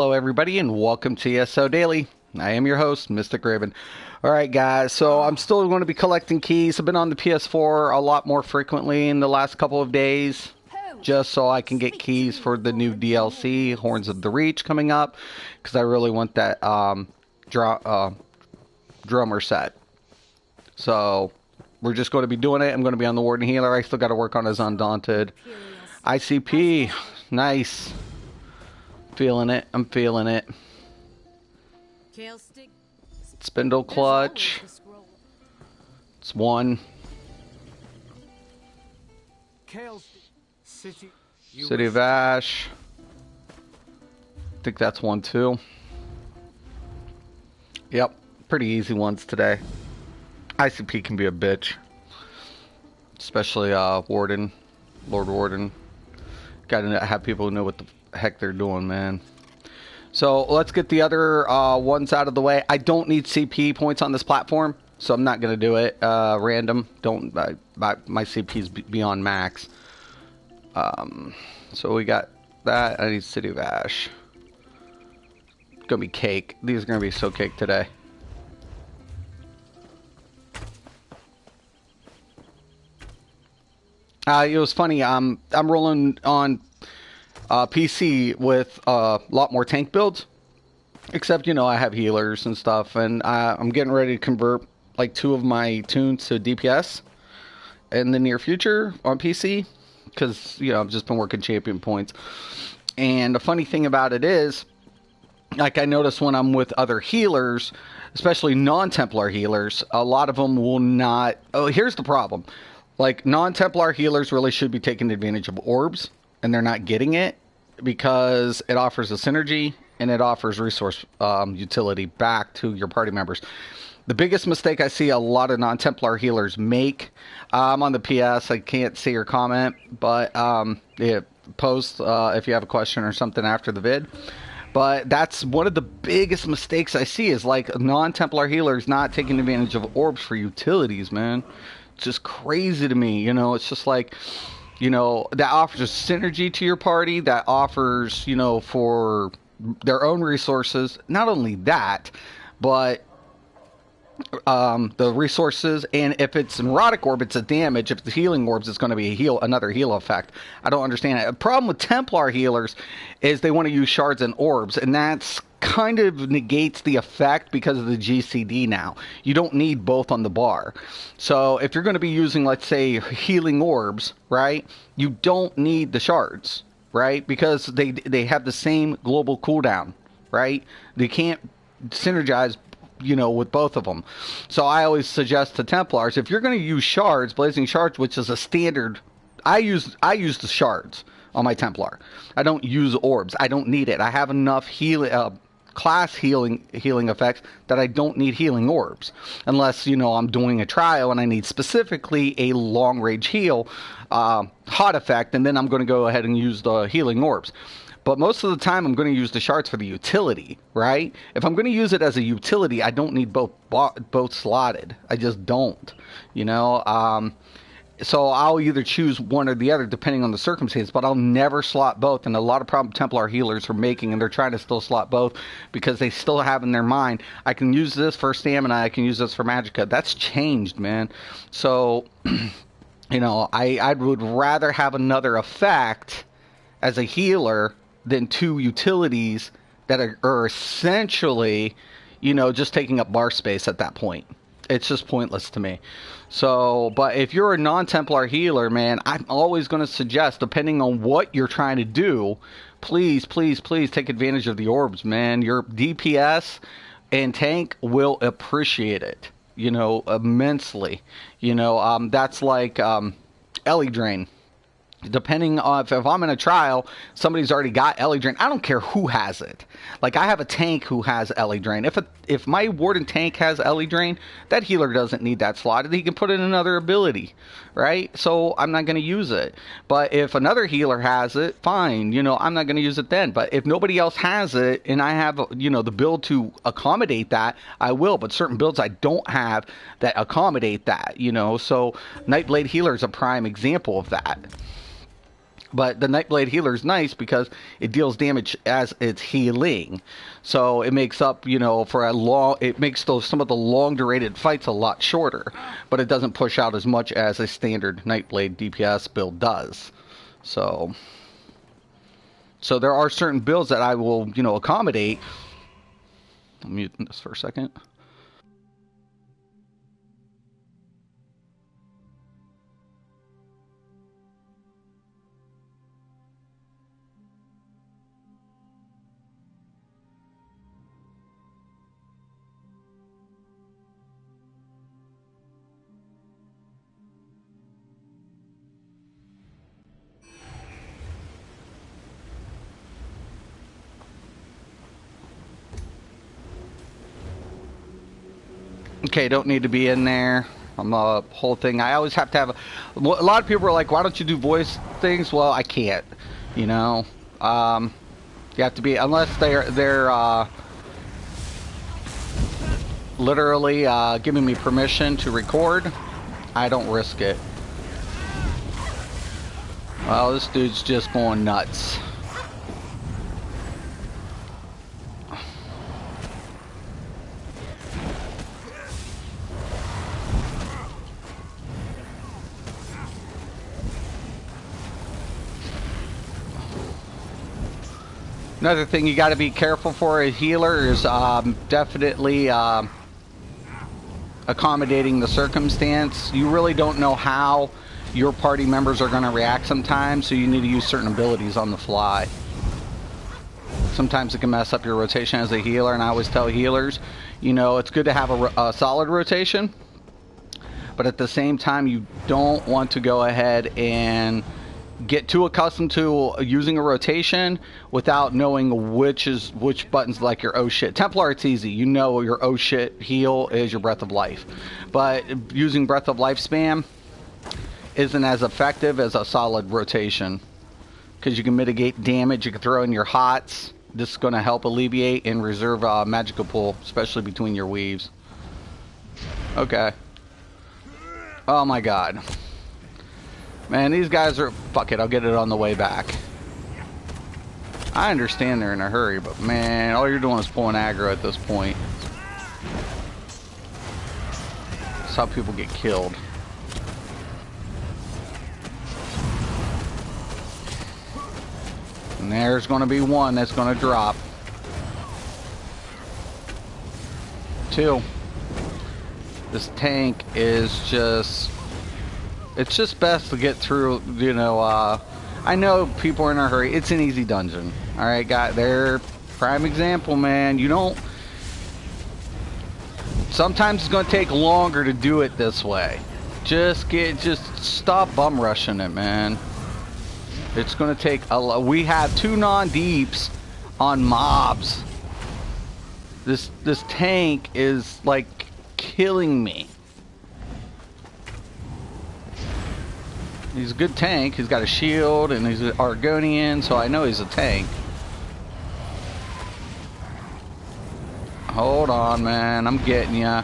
Hello, everybody, and welcome to ESO Daily. I am your host, Mystic Raven. All right, guys, so I'm still going to be collecting keys. I've been on the PS4 a lot more frequently in the last couple of days, just so I can get keys for the new DLC, Horns of the Reach, coming up, because I really want that drummer set. So we're just going to be doing it. I'm going to be on the Warden Healer. I still got to work on his Undaunted. ICP, nice. Feeling it. I'm feeling it. Spindle Clutch. It's one. City of Ash. I think that's one too. Yep. Pretty easy ones today. ICP can be a bitch. Especially Warden. Lord Warden. Gotta have people who know what the heck they're doing, man. So let's get the other ones out of the way. I don't need CP points on this platform, so I'm not gonna do it random. Don't my CP's beyond max. So we got that. I need City of Ash. It's gonna be cake. These are gonna be so cake today. It was funny. I'm rolling on PC with a lot more tank builds, except, you know, I have healers and stuff, and I'm getting ready to convert like 2 of my tunes to DPS in the near future on PC, because, you know, I've just been working champion points. And the funny thing about it is, like, I notice when I'm with other healers, especially non-Templar healers, a lot of them will not... Oh, here's the problem. Like, non-Templar healers really should be taking advantage of orbs, and they're not getting it because it offers a synergy and it offers resource utility back to your party members. The biggest mistake I see a lot of non-Templar healers make, I'm on the PS, I can't see your comment, but yeah, post if you have a question or something after the vid. But that's one of the biggest mistakes I see, is like non-Templar healers not taking advantage of orbs for utilities, man. It's just crazy to me, you know. It's just like, you know, that offers a synergy to your party, that offers, you know, for their own resources. Not only that, but the resources, and if it's an erotic orb, it's a damage. If it's healing orbs, it's going to be another heal effect. I don't understand it. The problem with Templar healers is they want to use shards and orbs, and that's kind of negates the effect because of the GCD now. You don't need both on the bar. So if you're going to be using, let's say, healing orbs, right, you don't need the shards, right, because they have the same global cooldown, right? They can't synergize, you know, with both of them. So I always suggest to Templars, if you're going to use shards, blazing shards, which is a standard, I use the shards on my Templar. I don't use orbs. I don't need it. I have enough class healing effects that I don't need healing orbs, unless, you know, I'm doing a trial and I need specifically a long range heal hot effect, and then I'm going to go ahead and use the healing orbs. But most of the time, I'm going to use the shards for the utility, right? If I'm going to use it as a utility, I don't need both slotted. I just don't, you know? So I'll either choose one or the other depending on the circumstance, but I'll never slot both. And a lot of problem Templar healers are making, and they're trying to still slot both because they still have in their mind, I can use this for stamina, I can use this for magicka. That's changed, man. So, you know, I would rather have another effect as a healer than 2 utilities that are essentially, you know, just taking up bar space at that point. It's just pointless to me. So, but if you're a non-Templar healer, man, I'm always going to suggest, depending on what you're trying to do, please, please, please take advantage of the orbs, man. Your DPS and tank will appreciate it, you know, immensely. You know, that's like Ellie Drain. Depending on if I'm in a trial, somebody's already got Ellie Drain. I don't care who has it. Like, I have a tank who has Ellie Drain. If my Warden tank has Ellie Drain, that healer doesn't need that slotted. He can put in another ability, right? So I'm not going to use it. But if another healer has it, fine. You know, I'm not going to use it then. But if nobody else has it, and I have, you know, the build to accommodate that, I will. But certain builds I don't have that accommodate that, you know. So Nightblade Healer is a prime example of that. But the Nightblade healer is nice because it deals damage as it's healing, so it makes up, for a long. It makes some of the long durated fights a lot shorter, but it doesn't push out as much as a standard Nightblade DPS build does. So there are certain builds that I will, accommodate. I'll mute this for a second. Okay, don't need to be in there. I'm the whole thing. I always have to have a lot of people are like, why don't you do voice things? Well, I can't. You have to be, unless they're literally giving me permission to record. I don't risk it. Well, this dude's just going nuts. Another thing you got to be careful for a healer is definitely accommodating the circumstance. You really don't know how your party members are going to react sometimes, so you need to use certain abilities on the fly. Sometimes it can mess up your rotation as a healer, and I always tell healers, it's good to have a solid rotation, but at the same time, you don't want to go ahead and get too accustomed to using a rotation without knowing which buttons, like your oh shit. Templar, it's easy. Your oh shit heal is your breath of life. But using breath of life spam isn't as effective as a solid rotation, because you can mitigate damage. You can throw in your hots. This is going to help alleviate and reserve magical pool, especially between your weaves. Okay. Oh my god. Man, these guys are... Fuck it, I'll get it on the way back. I understand they're in a hurry, but man, all you're doing is pulling aggro at this point. That's how people get killed. And there's going to be one that's going to drop. 2. This tank is just... It's just best to get through, I know people are in a hurry. It's an easy dungeon. Alright, guys, they're prime example, man. Sometimes it's going to take longer to do it this way. Just stop bum rushing it, man. It's going to take a lot. We have 2 non-deeps on mobs. This tank is, like, killing me. He's a good tank. He's got a shield, and he's an Argonian, so I know he's a tank. Hold on, man. I'm getting ya.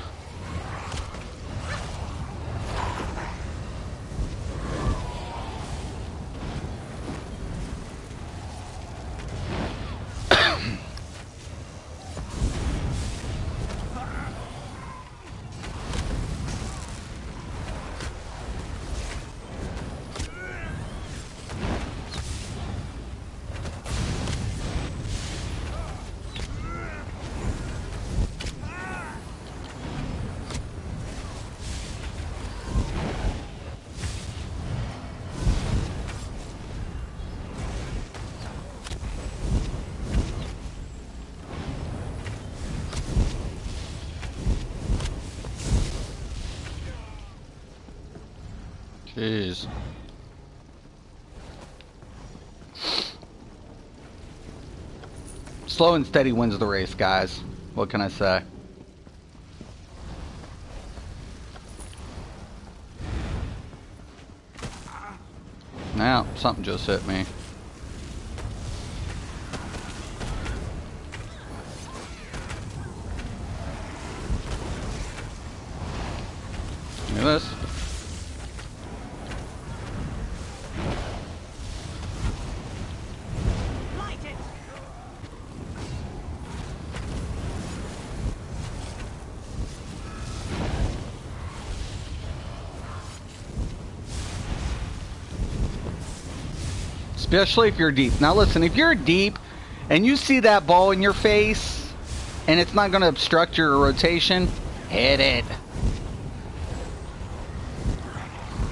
Jeez. Slow and steady wins the race, guys. What can I say? Now, something just hit me. Look at this. especially if you're deep. Now listen, if you're deep and you see that ball in your face and it's not going to obstruct your rotation, hit it.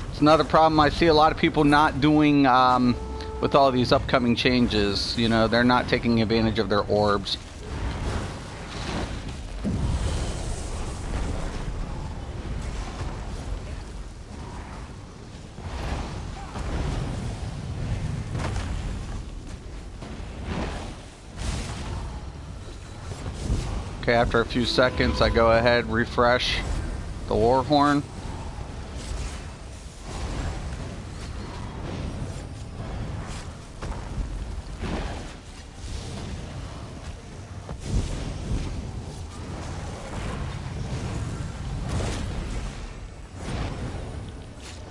It's another problem I see a lot of people not doing with all these upcoming changes. You know, they're not taking advantage of their orbs. Okay, after a few seconds, I go ahead, refresh the war horn.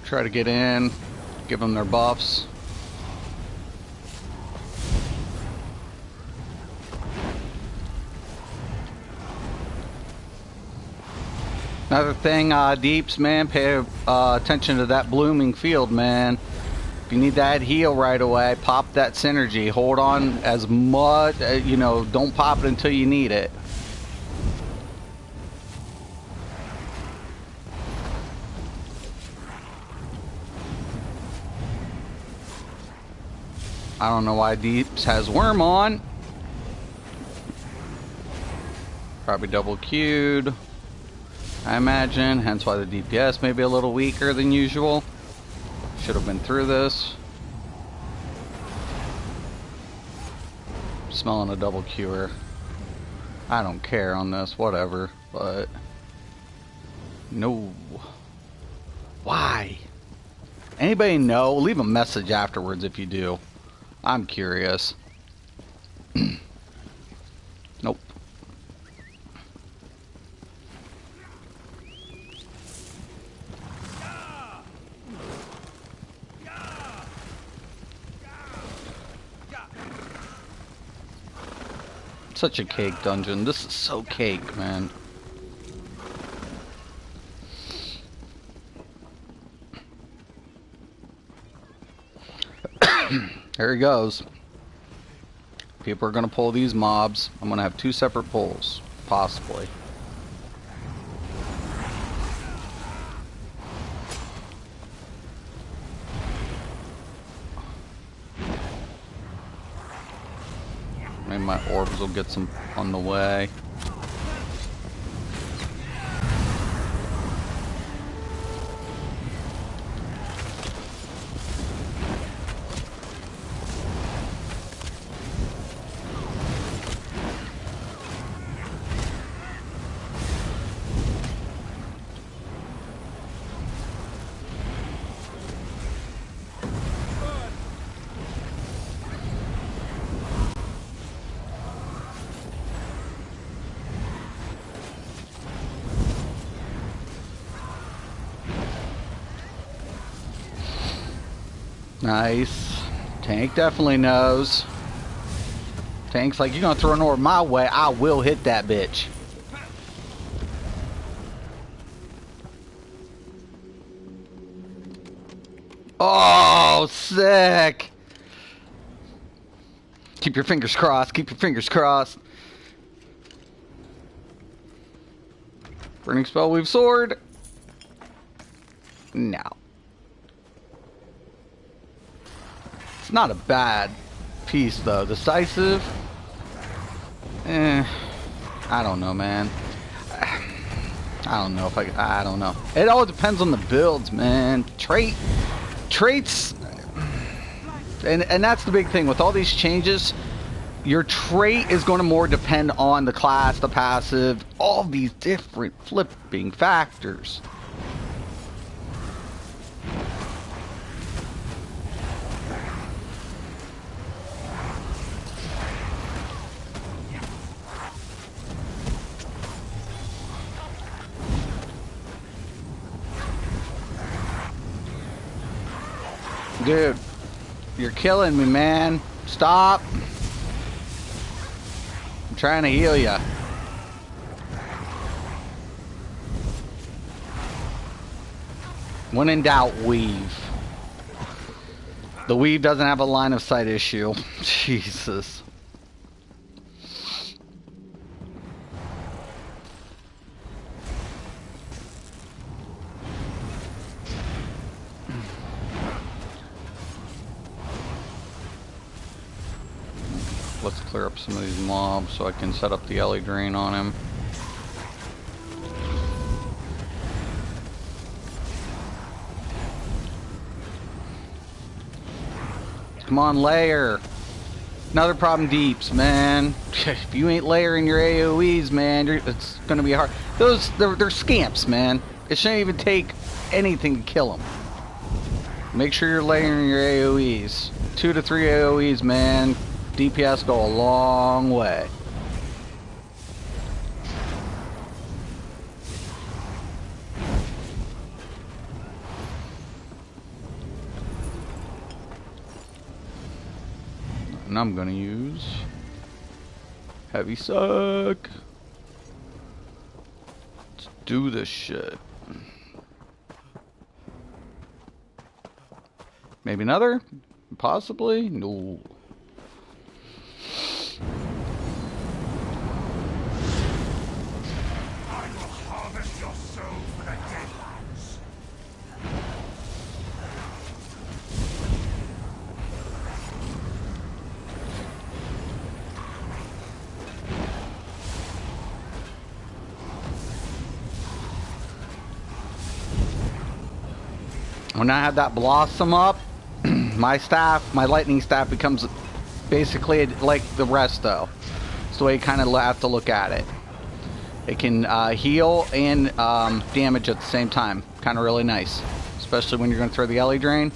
Try to get in, give them their buffs. Another thing, deeps, man, pay attention to that blooming field, man. If you need that heal right away, pop that synergy. Hold on as much, you know, don't pop it until you need it. I don't know why Deeps has Worm on. Probably double queued, I imagine, hence why the DPS may be a little weaker than usual. Should have been through this. Smelling a double queuer. I don't care on this, whatever, but no. Why? Anybody know? Leave a message afterwards if you do. I'm curious. Nope. Such a cake dungeon. This is so cake, man. There he goes. People are going to pull these mobs. I'm going to have 2 separate pulls, possibly. Maybe my orbs will get some on the way. Nice. Tank definitely knows. Tank's like, you're gonna throw an orb my way, I will hit that bitch. Oh, sick. Keep your fingers crossed. Keep your fingers crossed. Burning spell, weave sword. No. It's not a bad piece though. Decisive. I don't know, man. I don't know if I don't know. It all depends on the builds, man. Traits, and that's the big thing with all these changes. Your trait is going to more depend on the class, the passive, all these different flipping factors. Dude, you're killing me, man. Stop. I'm trying to heal ya. When in doubt, weave. The weave doesn't have a line of sight issue. Jesus. Let's clear up some of these mobs so I can set up the LE drain on him. Come on, layer. Another problem, deeps, man. If you ain't layering your AoEs, man, it's gonna be hard. They're scamps, man. It shouldn't even take anything to kill them. Make sure you're layering your AoEs. 2 to 3 AoEs, man. DPS go a long way. And I'm gonna use heavy suck. Let's do this shit. Maybe another? Possibly? No. When I have that blossom up, my lightning staff becomes basically like the rest, though. It's the way you kind of have to look at it. It can heal and damage at the same time. Kind of really nice, especially when you're going to throw the LE drain.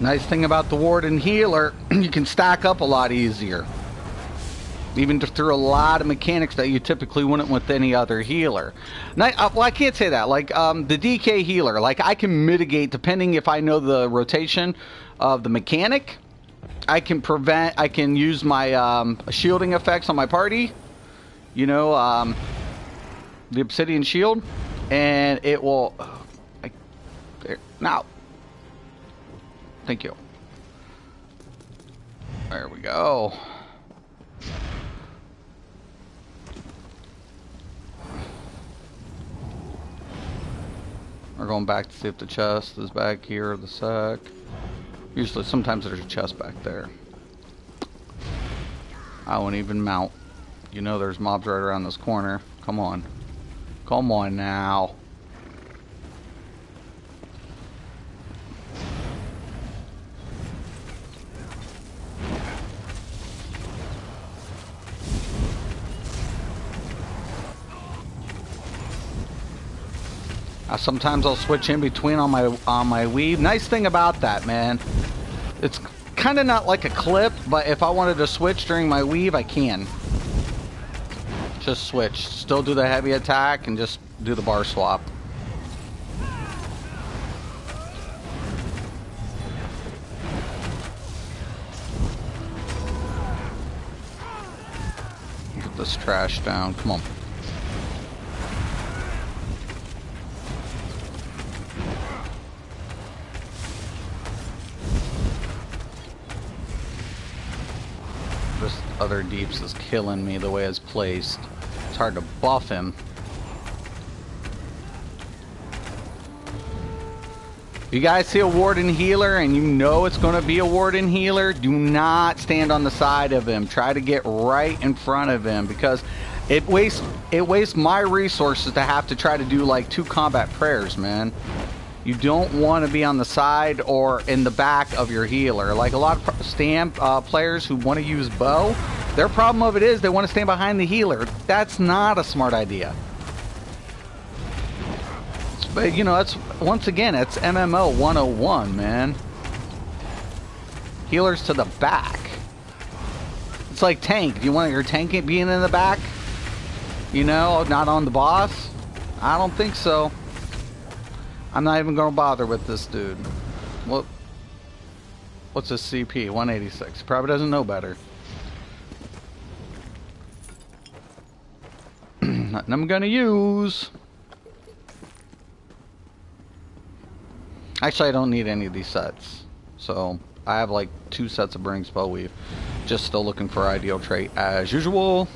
Nice thing about the Warden healer, you can stack up a lot easier. Even through a lot of mechanics that you typically wouldn't with any other healer. Well, I can't say that. Like the DK healer, like I can mitigate depending if I know the rotation of the mechanic. I can use my shielding effects on my party. You know, the obsidian shield, and it will. Now. Thank you. There we go. We're going back to see if the chest is back here or the sack. Usually, sometimes there's a chest back there. I won't even mount. You know there's mobs right around this corner. Come on. Come on now. Sometimes I'll switch in between on my weave. Nice thing about that, man, it's kind of not like a clip, but if I wanted to switch during my weave, I can. Just switch. Still do the heavy attack and just do the bar swap. Get this trash down. Come on. Other deeps is killing me the way it's placed. It's hard to buff him. You guys see a Warden healer and you know it's going to be a Warden healer, do not stand on the side of him. Try to get right in front of him, because it wastes my resources to have to try to do like 2 combat prayers, man. You don't want to be on the side or in the back of your healer. Like a lot of stand players who want to use bow, their problem of it is they want to stand behind the healer. That's not a smart idea. But, you know, that's, once again, it's MMO 101, man. Healers to the back. It's like tank. Do you want your tank being in the back? You know, not on the boss? I don't think so. I'm not even going to bother with this dude. What's his CP? 186. Probably doesn't know better. Nothing I'm going to use. Actually, I don't need any of these sets. So, I have like 2 sets of Burning Spell Weave. Just still looking for ideal trait as usual.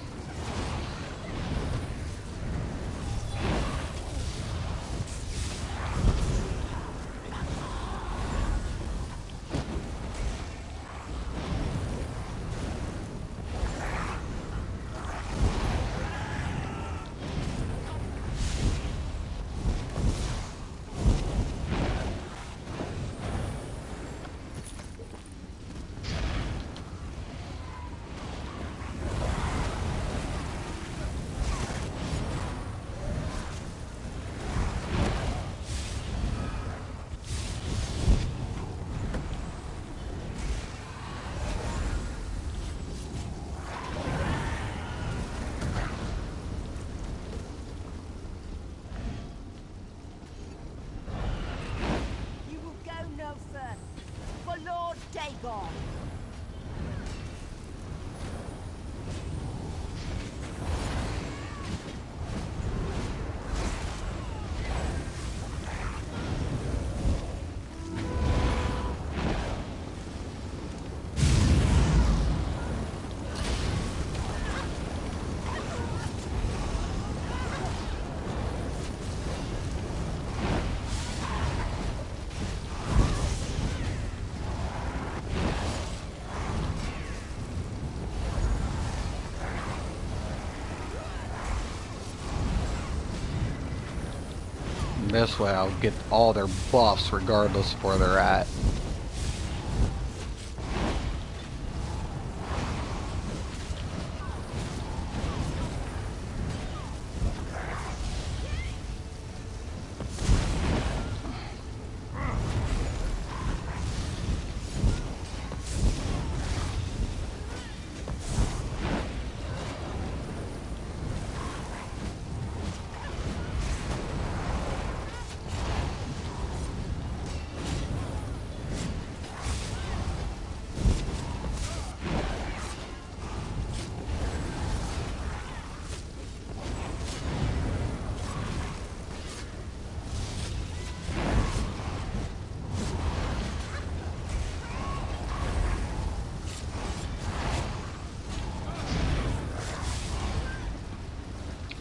This way I'll get all their buffs regardless of where they're at.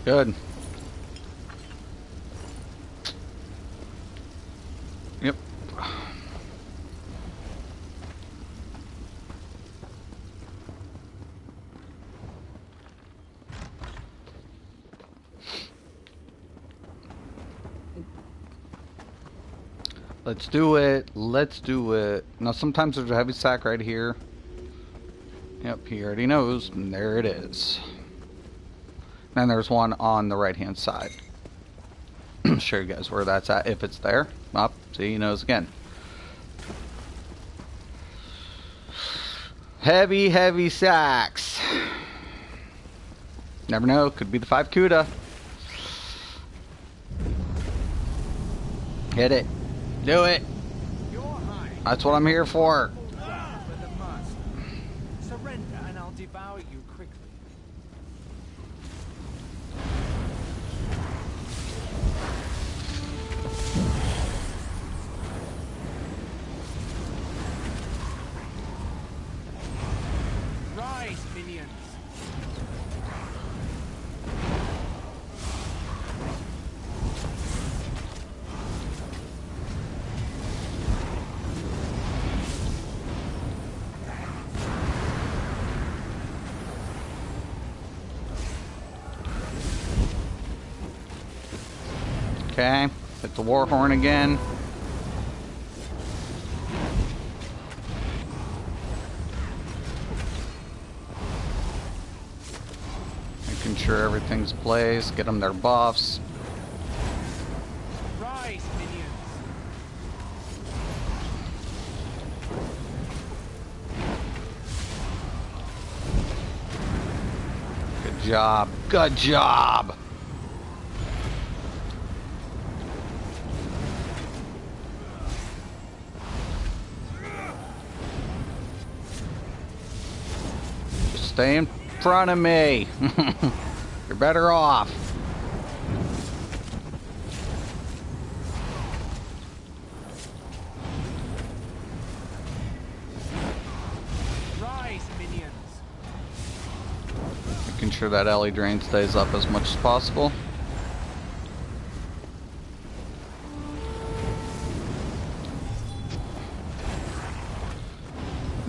Good. Yep. Let's do it. Let's do it. Now, sometimes there's a heavy sack right here. Yep, he already knows. And there it is. And there's one on the right-hand side. I'll show you guys where that's at, if it's there. Up, see, he knows again. Heavy, heavy sacks. Never know, could be the 5 Kuda. Hit it. Do it. That's what I'm here for. Surrender and I'll devour you quickly. Rise, minions. Okay, hit the war horn again. Making sure everything's placed, get them their buffs. Rise, minions. Good job, good job! Just stay in front of me. You're better off. Rise, minions. Making sure that alley drain stays up as much as possible.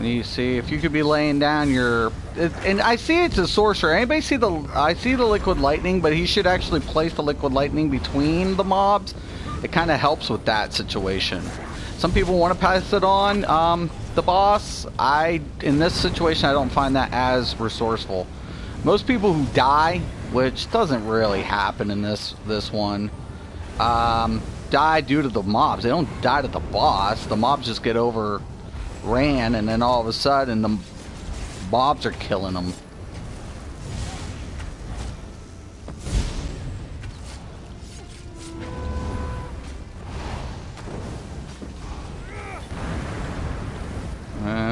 You see, if you could be laying down your, and I see it's a sorcerer. Anybody see the? I see the liquid lightning, but he should actually place the liquid lightning between the mobs. It kind of helps with that situation. Some people want to pass it on the boss. In this situation, I don't find that as resourceful. Most people who die, which doesn't really happen in this one, die due to the mobs. They don't die to the boss. The mobs just get overran, and then all of a sudden the mobs are killing them.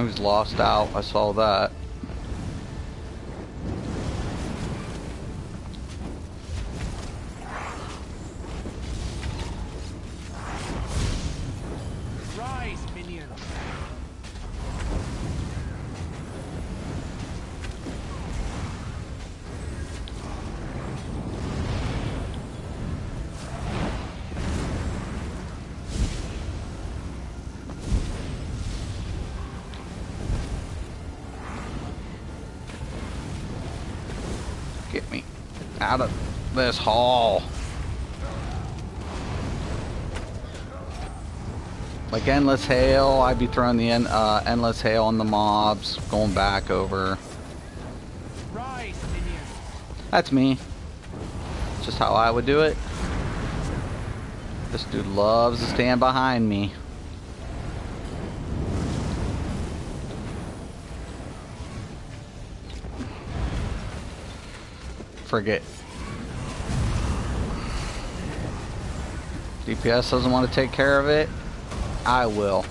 He's lost out. I saw that. Rise, minions. Get me out of this hall. Like endless hail, I'd be throwing the endless hail on the mobs, going back over. Rise, minions. That's me. Just how I would do it. This dude loves to stand behind me. Forget. DPS doesn't want to take care of it. I will.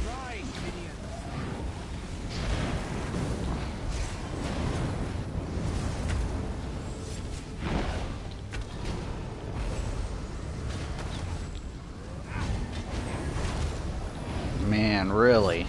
Rise, minions. Man, really?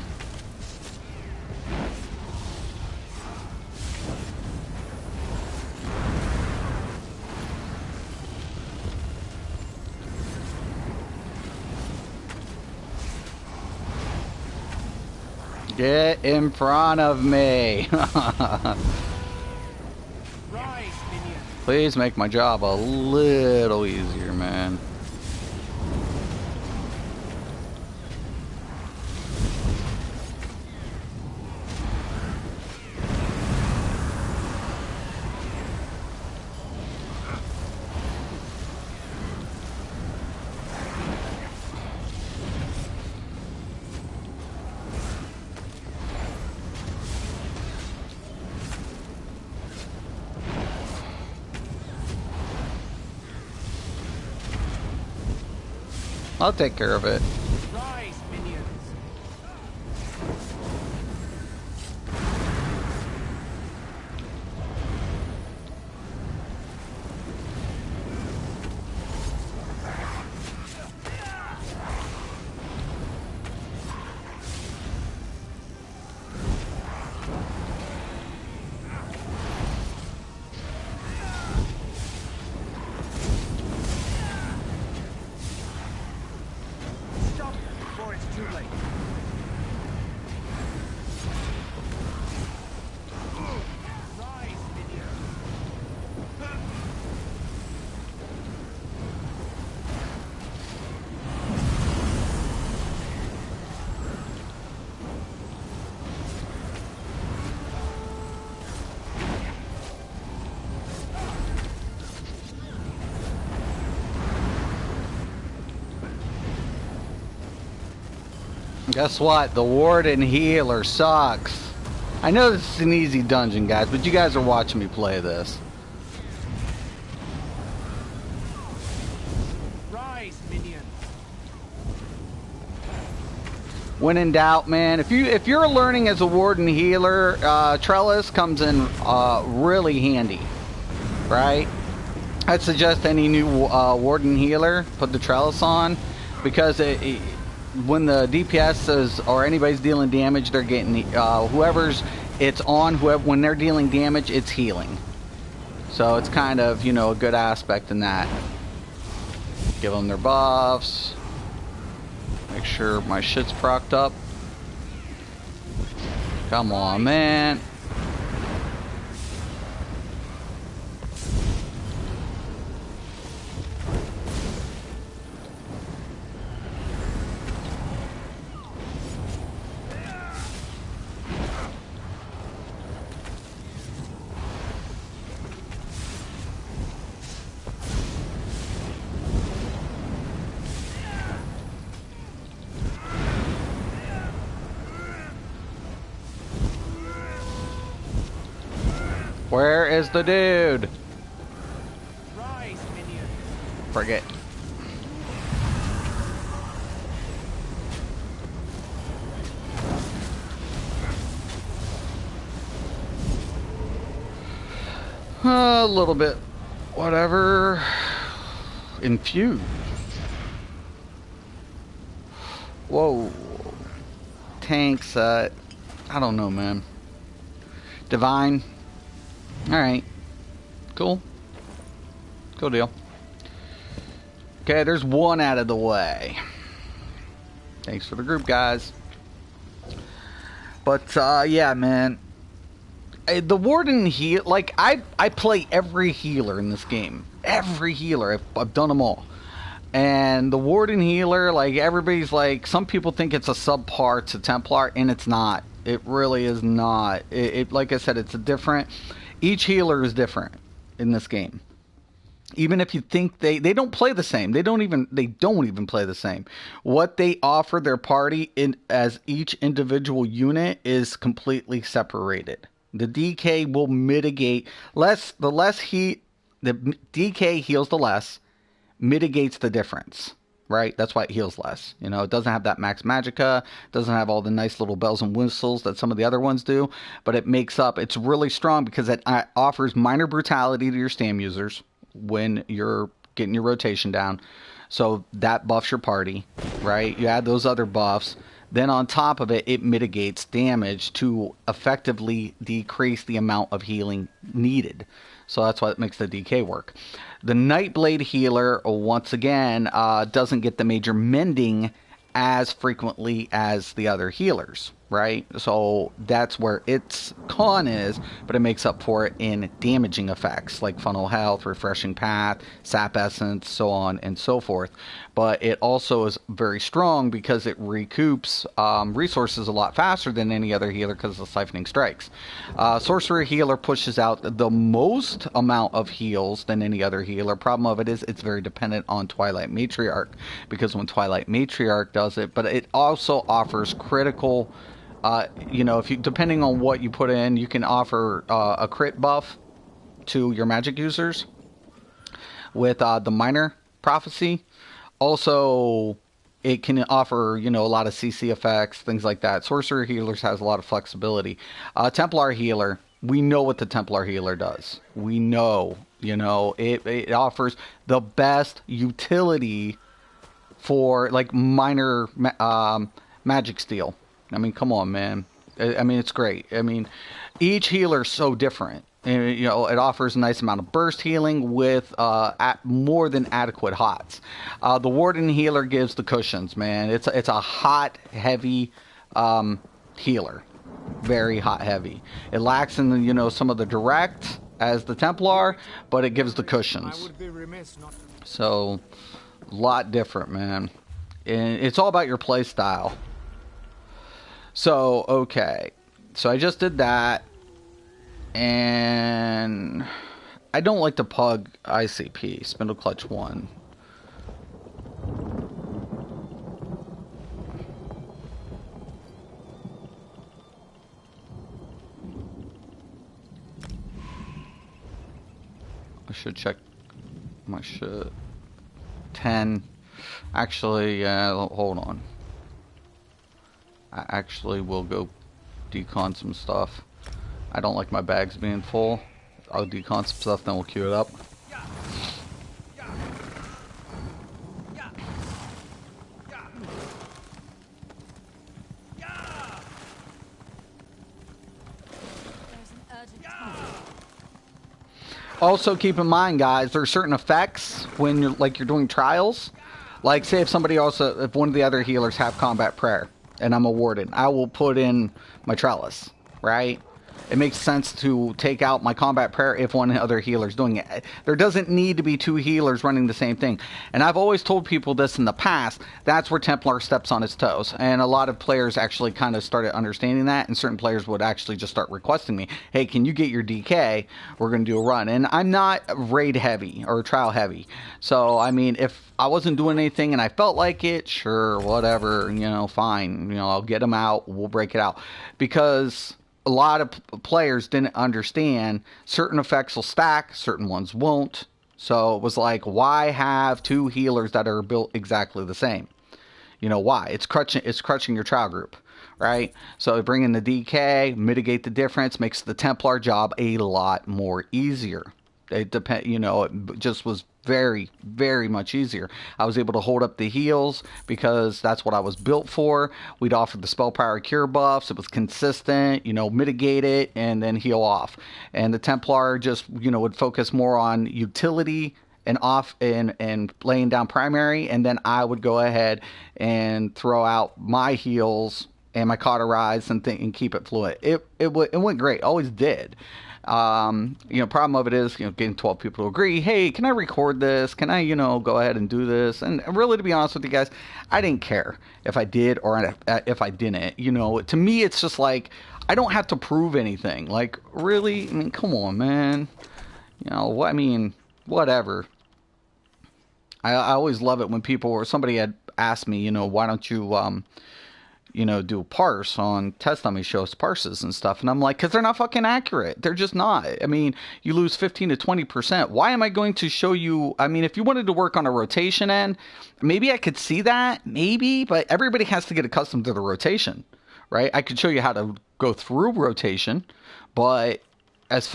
Get in front of me. Rise, minions. Please make my job a little easier, man. I'll take care of it. Rise, minions. Guess what? The Warden healer sucks. I know this is an easy dungeon, guys, but you guys are watching me play this. Rise, minions. When in doubt, man, if you're learning as a Warden healer, Trellis comes in really handy, right? I'd suggest any new Warden healer put the Trellis on, because when the DPS is, or anybody's dealing damage, they're getting whoever's it's on. When they're dealing damage, it's healing. So it's kind of, you know, a good aspect in that. Give them their buffs. Make sure my shit's procced up. Come on, man. Where is the dude? Rise, minions. Forget. A little bit. Whatever. Infused. Whoa. Tanks, I don't know, man. Divine. Alright. Cool. Cool deal. Okay, there's one out of the way. Thanks for the group, guys. But, yeah, man. The Warden heal, like, I play every healer in this game. Every healer. I've done them all. And the Warden healer, like, everybody's like, some people think it's a subpar to Templar, and it's not. It really is not. Like I said, it's a different... Each healer is different in this game. Even if you think they don't play the same. They don't even play the same. What they offer their party in as each individual unit is completely separated. The DK will mitigate the DK heals the less, mitigates the difference. Right? That's why it heals less. You know, it doesn't have that max magicka, doesn't have all the nice little bells and whistles that some of the other ones do, but it makes up, it's really strong because it offers minor brutality to your stam users when you're getting your rotation down. So that buffs your party, right? You add those other buffs. Then on top of it, it mitigates damage to effectively decrease the amount of healing needed. So that's what makes the DK work. The Nightblade healer, once again, doesn't get the major mending as frequently as the other healers, right? So that's where its con is, but it makes up for it in damaging effects like funnel health, refreshing path, sap essence, so on and so forth. But it also is very strong because it recoups resources a lot faster than any other healer because of siphoning strikes. Sorcerer healer pushes out the most amount of heals than any other healer. Problem of it is it's very dependent on Twilight Matriarch, because when Twilight Matriarch does it, but it also offers critical, you know, if you, depending on what you put in, you can offer a crit buff to your magic users with the minor prophecy. Also, it can offer, you know, a lot of CC effects, things like that. Sorcerer healers has a lot of flexibility. Templar healer, we know what the Templar healer does. We know, you know, it offers the best utility for like minor magic steal. I mean, come on, man. I mean, it's great. I mean, each healer is so different. And, you know, it offers a nice amount of burst healing with more than adequate hots. The Warden healer gives the cushions, man. It's a hot, heavy healer. Very hot, heavy. It lacks in the, you know, some of the direct as the Templar, but it gives the cushions. I would be remiss not to... So, a lot different, man. And it's all about your play style. So, okay. So I just did that. And I don't like to pug ICP, Spindle Clutch 1. I should check my shit. 10. Actually, hold on. I actually will go decon some stuff. I don't like my bags being full. I'll decon some stuff, then we'll queue it up. Also, keep in mind, guys, there are certain effects when you're doing trials. Like, say if one of the other healers have combat prayer, and I'm a warden, I will put in my trellis, right? It makes sense to take out my combat prayer if one other healer's doing it. There doesn't need to be two healers running the same thing. And I've always told people this in the past. That's where Templar steps on its toes. And a lot of players actually kind of started understanding that. And certain players would actually just start requesting me, hey, can you get your DK? We're going to do a run. And I'm not raid heavy or trial heavy. So, I mean, if I wasn't doing anything and I felt like it, sure, whatever, fine. I'll get them out. We'll break it out. Because a lot of players didn't understand certain effects will stack, certain ones won't. So it was like, why have two healers that are built exactly the same? Why? It's crutching your trial group, right? So bring in the DK, mitigate the difference, makes the Templar job a lot more easier. It just was very, very much easier. I was able to hold up the heals because that's what I was built for. We'd offer the spell power cure buffs. It was consistent, mitigate it and then heal off. And the Templar just, would focus more on utility and and laying down primary. And then I would go ahead and throw out my heals and my cauterize and keep it fluid. It went great. Always did. Problem of it is, getting 12 people to agree, hey, can I record this? Can I, go ahead and do this? And really, to be honest with you guys, I didn't care if I did or if I didn't. To me, it's just like, I don't have to prove anything. Like, really? I mean, come on, man. Whatever. I always love it when somebody had asked me, why don't you, do parse on test dummy shows parses and stuff. And I'm like, because they're not fucking accurate. They're just not. I mean, you lose 15 to 20%. Why am I going to show you? I mean, if you wanted to work on a rotation end, maybe I could see that, maybe, but everybody has to get accustomed to the rotation, right? I could show you how to go through rotation, but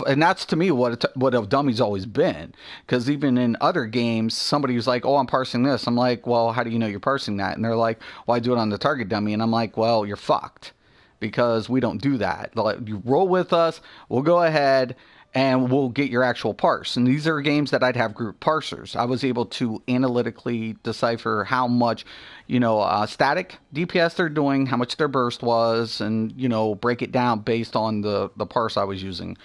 and that's to me what a dummy's always been. Because even in other games, somebody who's like, oh, I'm parsing this. I'm like, well, how do you know you're parsing that? And they're like, well, I do it on the target dummy. And I'm like, well, you're fucked. Because we don't do that. Like, you roll with us, we'll go ahead and we'll get your actual parse. And these are games that I'd have group parsers. I was able to analytically decipher how much, static DPS they're doing, how much their burst was, and, break it down based on the parse I was using.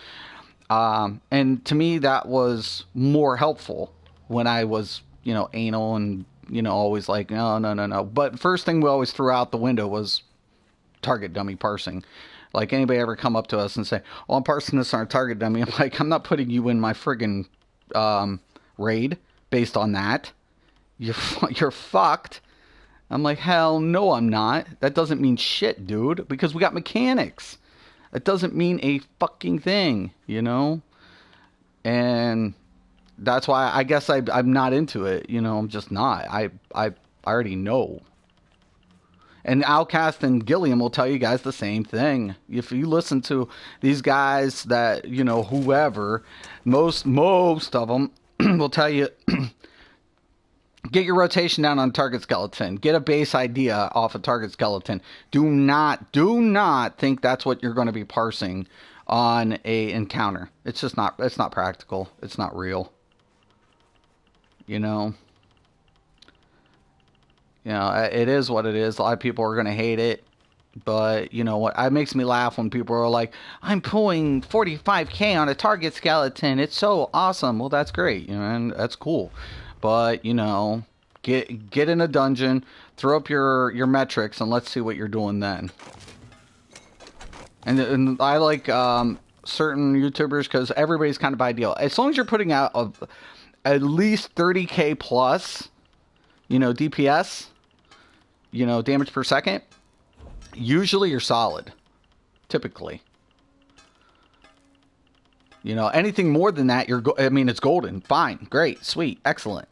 And to me, that was more helpful when I was, anal and, always like, no. But first thing we always threw out the window was target dummy parsing. Like, anybody ever come up to us and say, oh, I'm parsing this on a target dummy. I'm like, I'm not putting you in my friggin' raid based on that. You're fucked. I'm like, hell no, I'm not. That doesn't mean shit, dude, because we got mechanics. It doesn't mean a fucking thing, And that's why I guess I'm not into it. I'm just not. I already know. And Outcast and Gilliam will tell you guys the same thing. If you listen to these guys that, whoever, most of them will tell you, get your rotation down on target skeleton. Get a base idea off a target skeleton. Do not think that's what you're going to be parsing on a encounter. It's just not, it's not practical. It's not real. It is what it is. A lot of people are going to hate it. But, what? It makes me laugh when people are like, I'm pulling 45k on a target skeleton. It's so awesome. Well, that's great. And that's cool. But, get in a dungeon, throw up your metrics, and let's see what you're doing then. And I like certain YouTubers because everybody's kind of ideal. As long as you're putting out at least 30k plus, DPS, damage per second, usually you're solid. Typically. You know, anything more than that, I mean, it's golden. Fine, great, sweet, excellent.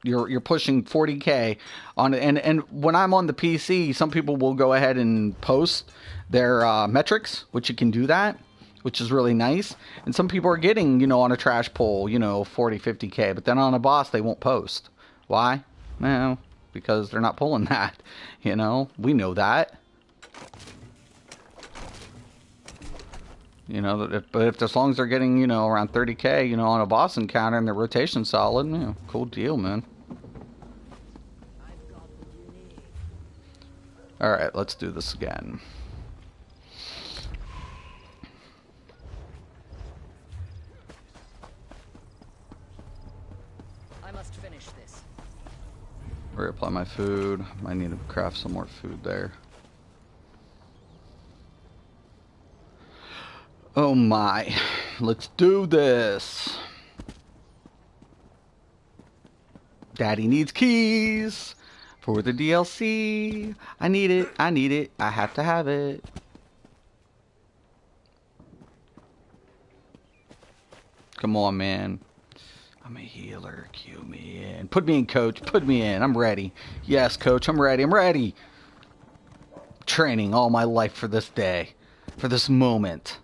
You're pushing 40K on it, and when I'm on the PC, some people will go ahead and post their metrics, which you can do that, which is really nice. And some people are getting, you know, on a trash pull, you know, 40, 50K, but then on a boss they won't post. Why? Well, because they're not pulling that. You know, we know that. You know, but if as long as they're getting, you know, around 30K, you know, on a boss encounter and their rotation's solid, you know, cool deal, man. Alright, let's do this again. I must finish this. Reapply my food. Might need to craft some more food there. Oh my. Let's do this. Daddy needs keys for the DLC. I need it. I need it. I have to have it. Come on, man. I'm a healer. Cue me in. Put me in, coach. Put me in. I'm ready. Yes, coach. I'm ready. I'm ready. Training all my life for this day. For this moment.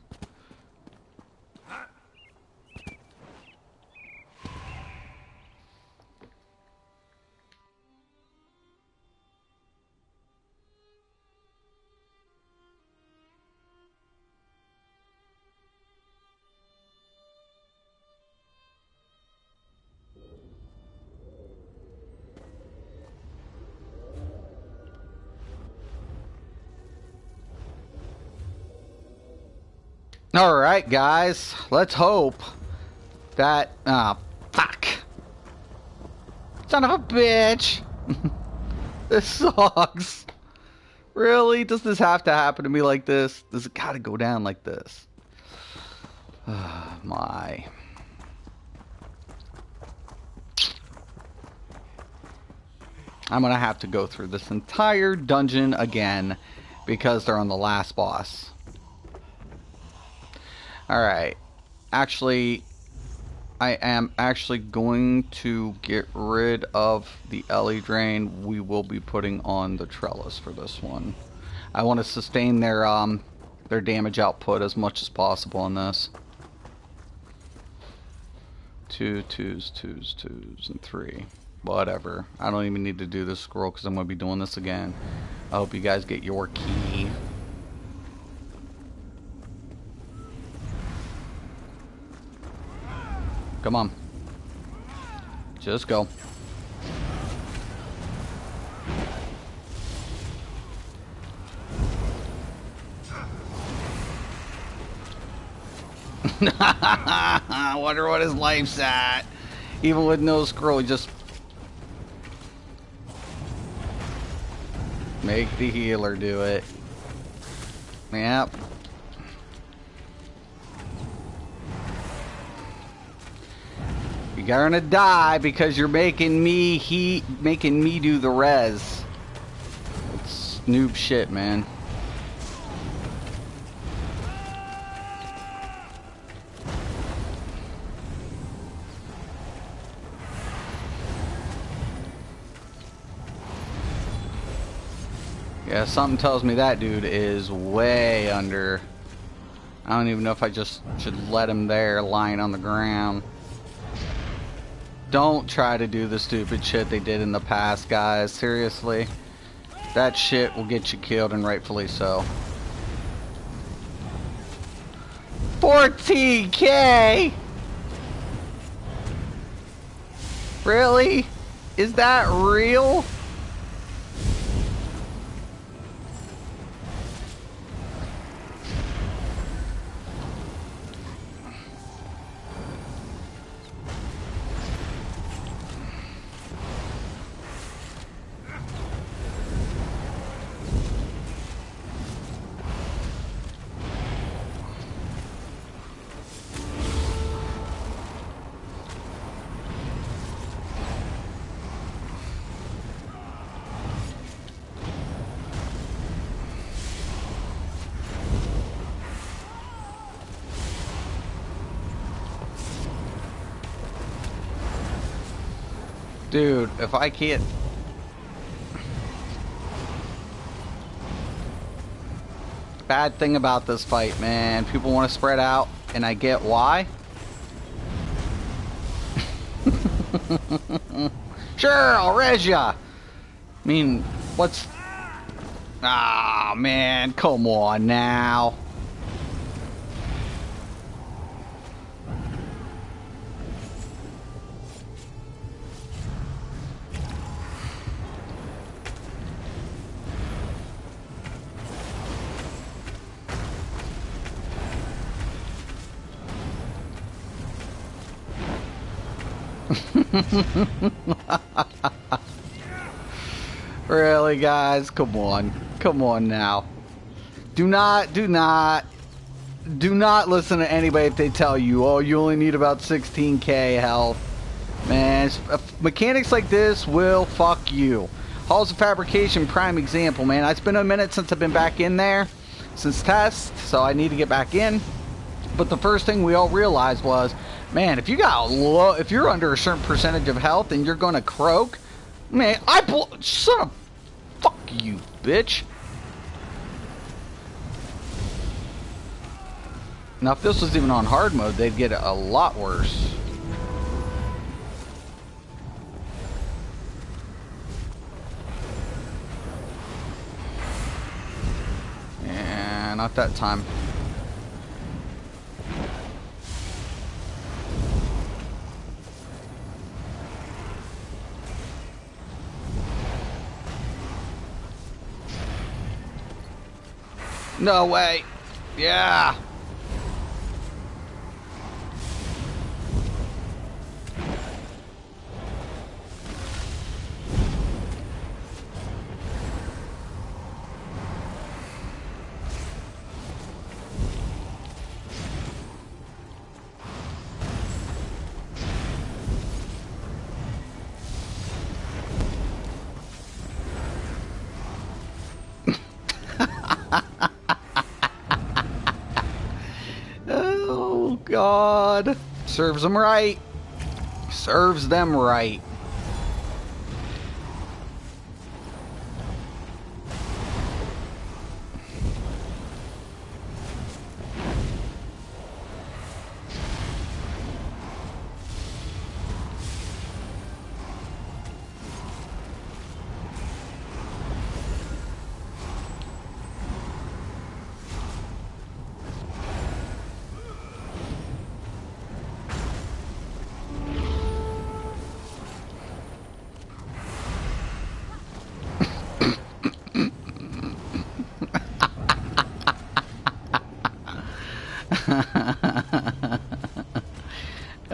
Alright, guys. Let's hope that... Ah, fuck. Son of a bitch. This sucks. Really? Does this have to happen to me like this? Does it gotta go down like this? Oh, my. I'm gonna have to go through this entire dungeon again because they're on the last boss. Alright. Actually, I am actually going to get rid of the Ellie Drain. We will be putting on the Trellis for this one. I want to sustain their damage output as much as possible on this. 2 twos, 2s, 2s, and 3. Whatever. I don't even need to do this scroll because I'm going to be doing this again. I hope you guys get your key. Come on. Just go. I wonder what his life's at. Even with no scroll, he just... Make the healer do it. Yep. You're gonna die because you're making me do the res. It's noob shit, man. Yeah, something tells me that dude is way under. I don't even know if I just should let him there lying on the ground. Don't try to do the stupid shit they did in the past, guys. Seriously. That shit will get you killed, and rightfully so. 14K! Really? Is that real? Dude, if I can't... Bad thing about this fight, man. People want to spread out, and I get why. Sure, I'll res ya. I mean, what's... Ah, man, come on now. Really, guys? Come on. Come on now. Do not listen to anybody if they tell you, oh, you only need about 16k health. Man, mechanics like this will fuck you. Halls of Fabrication, prime example, man. It's been a minute since I've been back in there, since test, so I need to get back in. But the first thing we all realized was, man, if you're under a certain percentage of health and you're gonna croak, man, son of, fuck you, bitch. Now, if this was even on hard mode, they'd get a lot worse. Yeah, not that time. No way. Yeah. Oh, God. Serves them right. Serves them right.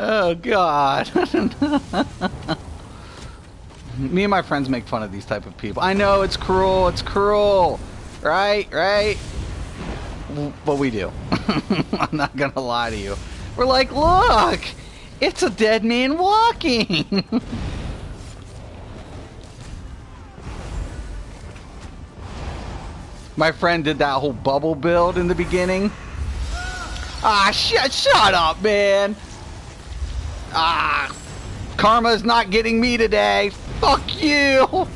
Oh, God. Me and my friends make fun of these type of people. I know, it's cruel. It's cruel. Right? Right? But we do. I'm not going to lie to you. We're like, look! It's a dead man walking! My friend did that whole bubble build in the beginning. Ah, shut up, man! Ah, karma's not getting me today. Fuck you!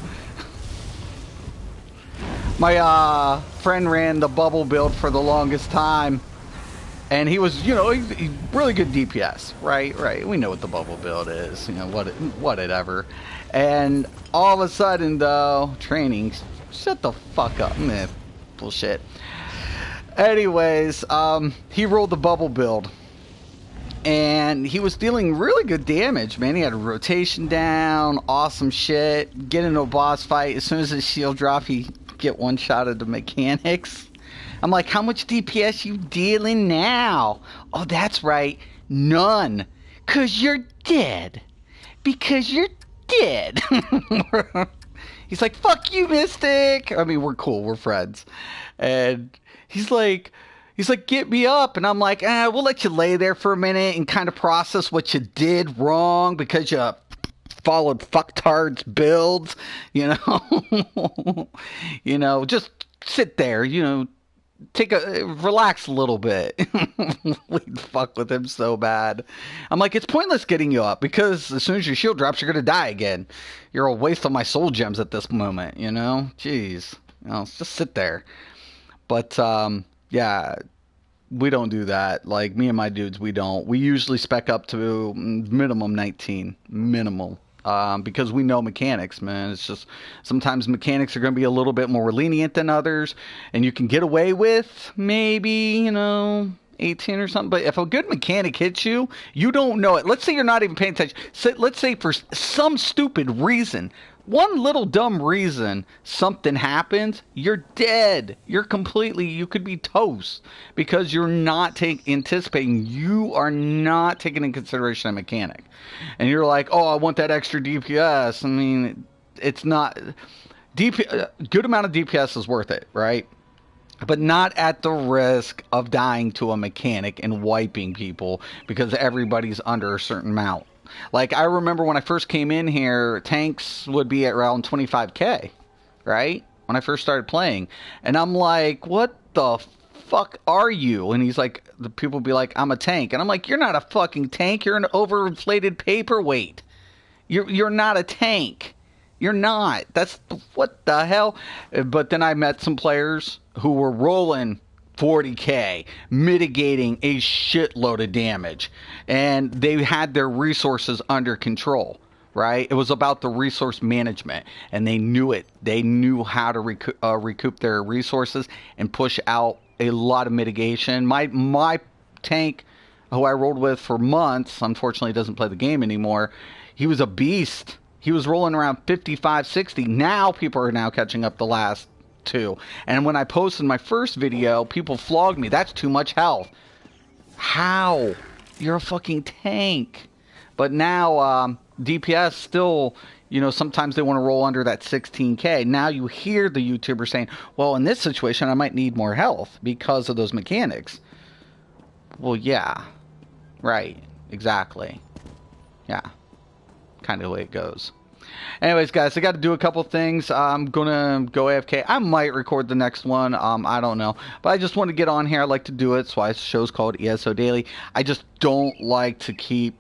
My friend ran the bubble build for the longest time. And he was, you know, he really good DPS, right? Right. We know what the bubble build is, you know, whatever. And all of a sudden, though, training, shut the fuck up, man. Bullshit. Anyways, he rolled the bubble build. And he was dealing really good damage, man. He had a rotation down, awesome shit. Get into a boss fight. As soon as his shield dropped, he get one shot at the mechanics. I'm like, how much DPS you dealing now? Oh, that's right. None. Because you're dead. Because you're dead. He's like, fuck you, Mystic. I mean, we're cool. We're friends. And he's like, get me up. And I'm like, we'll let you lay there for a minute and kind of process what you did wrong because you followed fucktards builds, you know. You know, just sit there, you know. relax a little bit. We'd fuck with him so bad. I'm like, it's pointless getting you up because as soon as your shield drops, you're gonna die again. You're a waste of my soul gems at this moment, you know? Jeez. Just sit there. But yeah, we don't do that. Like me and my dudes, we don't. We usually spec up to minimum 19, minimal. Because we know mechanics, man. It's just sometimes mechanics are going to be a little bit more lenient than others, and you can get away with maybe 18 or something. But if a good mechanic hits you, you don't know it. Let's say you're not even paying attention. Let's say for some stupid reason, one little dumb reason, something happens, you're dead. You could be toast because you're not anticipating. You are not taking into consideration a mechanic. And you're like, oh, I want that extra DPS. I mean, it's not. Good amount of DPS is worth it, right? But not at the risk of dying to a mechanic and wiping people because everybody's under a certain amount. Like, I remember when I first came in here, tanks would be at around 25k, right? When I first started playing. And I'm like, what the fuck are you? And he's like, the people would be like, I'm a tank. And I'm like, you're not a fucking tank. You're an overinflated paperweight. You're not a tank. You're not. That's, what the hell? But then I met some players who were rolling 40k, mitigating a shitload of damage, and they had their resources under control, right? It was about the resource management, and they knew it. They knew how to recoup their resources and push out a lot of mitigation. My tank, who I rolled with for months, unfortunately doesn't play the game anymore, he was a beast. He was rolling around 55, 60. Now people are now catching up the last two. And when I posted my first video, people flogged me. That's too much health. How? You're a fucking tank. But now DPS still, sometimes they want to roll under that 16k. Now you hear the YouTuber saying, well, in this situation, I might need more health because of those mechanics. Well, yeah. Right. Exactly. Yeah. Kind of the way it goes. Anyways, guys, I got to do a couple things. I'm going to go AFK. I might record the next one. I don't know. But I just want to get on here. I like to do it. That's why the show's called ESO Daily. I just don't like to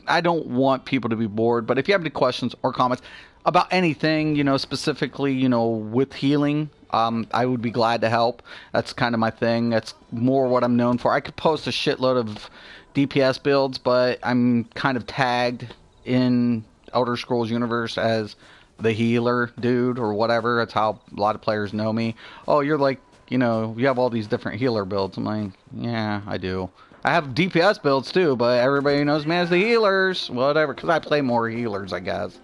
I don't want people to be bored. But if you have any questions or comments about anything, specifically, with healing, I would be glad to help. That's kind of my thing. That's more what I'm known for. I could post a shitload of DPS builds, but I'm kind of tagged in Elder Scrolls universe as the healer dude or whatever. That's how a lot of players know me. Oh, you're like, you have all these different healer builds. I'm like, yeah, I do. I have DPS builds too, but everybody knows me as the healers. Whatever, because I play more healers, I guess.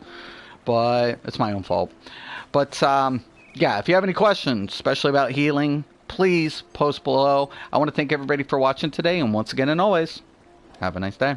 But it's my own fault. But, yeah, if you have any questions, especially about healing, please post below. I want to thank everybody for watching today, and once again and always, have a nice day.